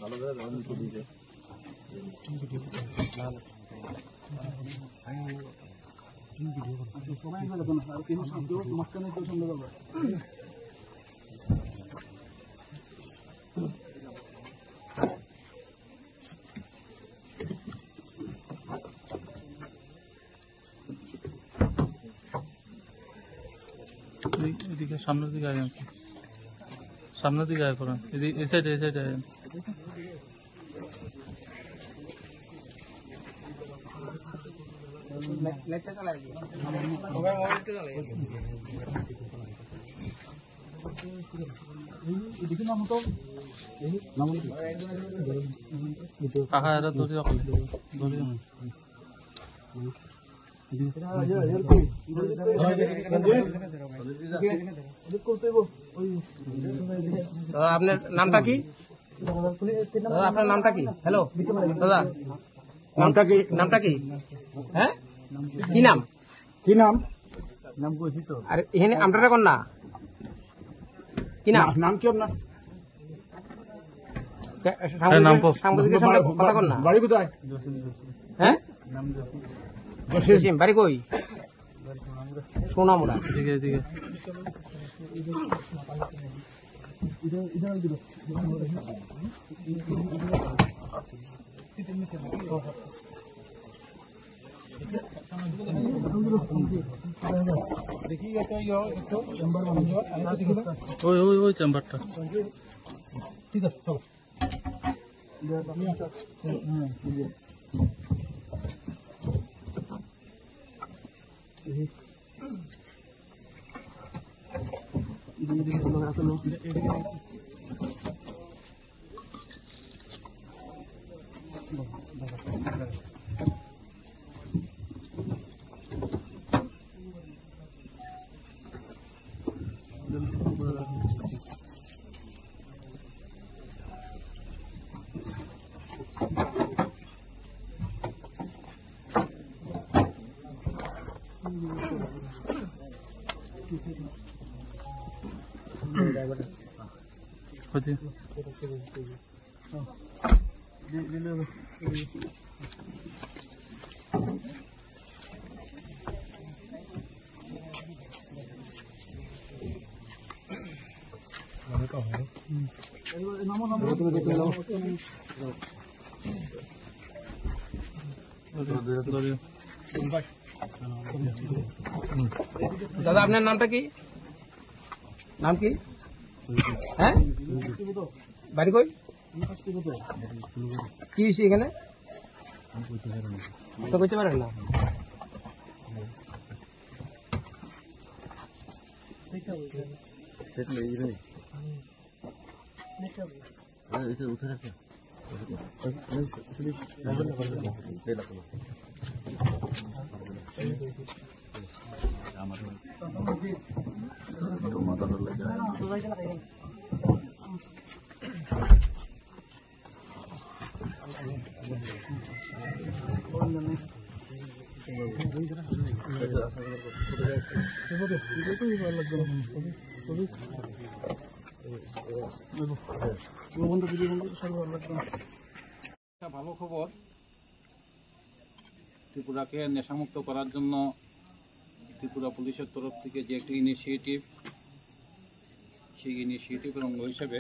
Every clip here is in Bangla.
ভালো করে ধরুন তো দিতে এদিকে সামনের দিকে আয়, সামনের দিকে আয় করেন, এই সাইডে আয়। কাকা এরা ধরি ধরি আপনার নামটা কি? দাদা আপনার নামটা কি? হ্যালো দাদা, নামটা কি? হ্যাঁ, কি নাম? কি নাম? নাম কইছি তো। আর এখানে আমরা কোন না কি নাম? নাম কি আপনার? সাংবাদিকের সামনে কথা কর না। বাড়ি কোথায়? হ্যাঁ, জসিম। বাড়ি কই? সোনামুড়া। এদিকে এদিকে ওই চেম্বারটা। ঠিক আছে, চলো। দাদা আপনার নামটা কি? নাম কি? হ্যাঁ, বাড়ি কই? কি হয়েছে এখানে? তো কইতে পারেন না। ভালো খবর, ত্রিপুরাকে নেশামুক্ত করার জন্য ত্রিপুরা পুলিশের তরফ থেকে যে একটি ইনিশিয়েটিভ, সেই ইনিশিয়েটিভের অঙ্গ হিসেবে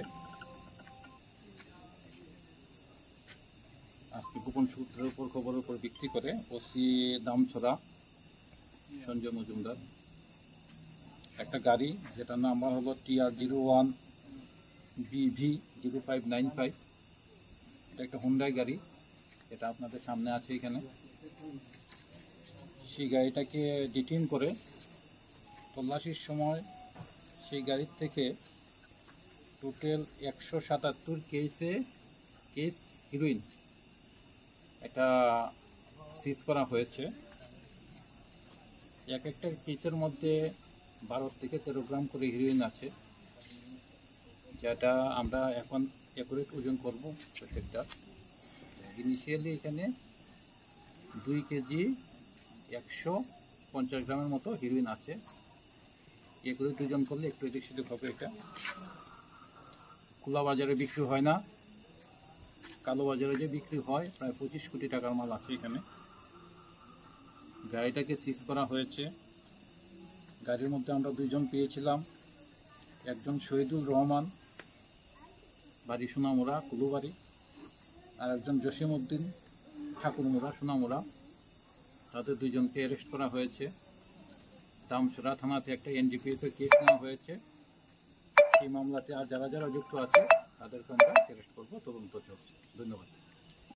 আজকে গোপন সূত্রের উপর খবরের উপর ভিত্তি করে ওসি দামছড়া সঞ্জয় মজুমদার একটা গাড়ি, যেটার নাম্বার হলো TR01 BV0595, এটা একটা হুন্ডাই গাড়ি, এটা আপনাদের সামনে আছে এখানে। সেই গাড়িটাকে ডিটেইন করে তল্লাশির সময় সেই গাড়ির থেকে টোটাল 177 কেস হিরোইন এটা সিজ করা হয়েছে। এক একটা কেসের মধ্যে 12 থেকে 13 গ্রাম করে হিরোইন আছে। যেটা আমরা এখন অ্যাকুরেট ওজন করব প্রত্যেকটা। ইনিশিয়ালি এখানে 2 কেজি 150 গ্রামের মতো হিরোইন আছে। অ্যাকুরেট ওজন করলে একটু এদিক সেদিক হবে। এটা খোলা বাজারে বিক্রি হয় না, কালো বাজারে যে বিক্রি হয় প্রায় 25 কোটি টাকার মাল আছে এখানে। গাড়িটাকে সিজ করা হয়েছে। গাড়ির মধ্যে আমরা 2 জন পেয়েছিলাম, একজন শহীদুল রহমান, বাড়ি সোনামুড়া কুলুবাড়ি, আর একজন জসিম উদ্দিন ঠাকুরমুড়া সোনামুড়া। তাদের 2 জনকে অ্যারেস্ট করা হয়েছে। দামছড়া থানাতে একটা NDPS এর কেস নেওয়া হয়েছে। সেই মামলাতে আর যারা যারা যুক্ত আছে তাদেরকে আমরা অ্যারেস্ট করবো, তদন্ত চলছে। ধন্যবাদ।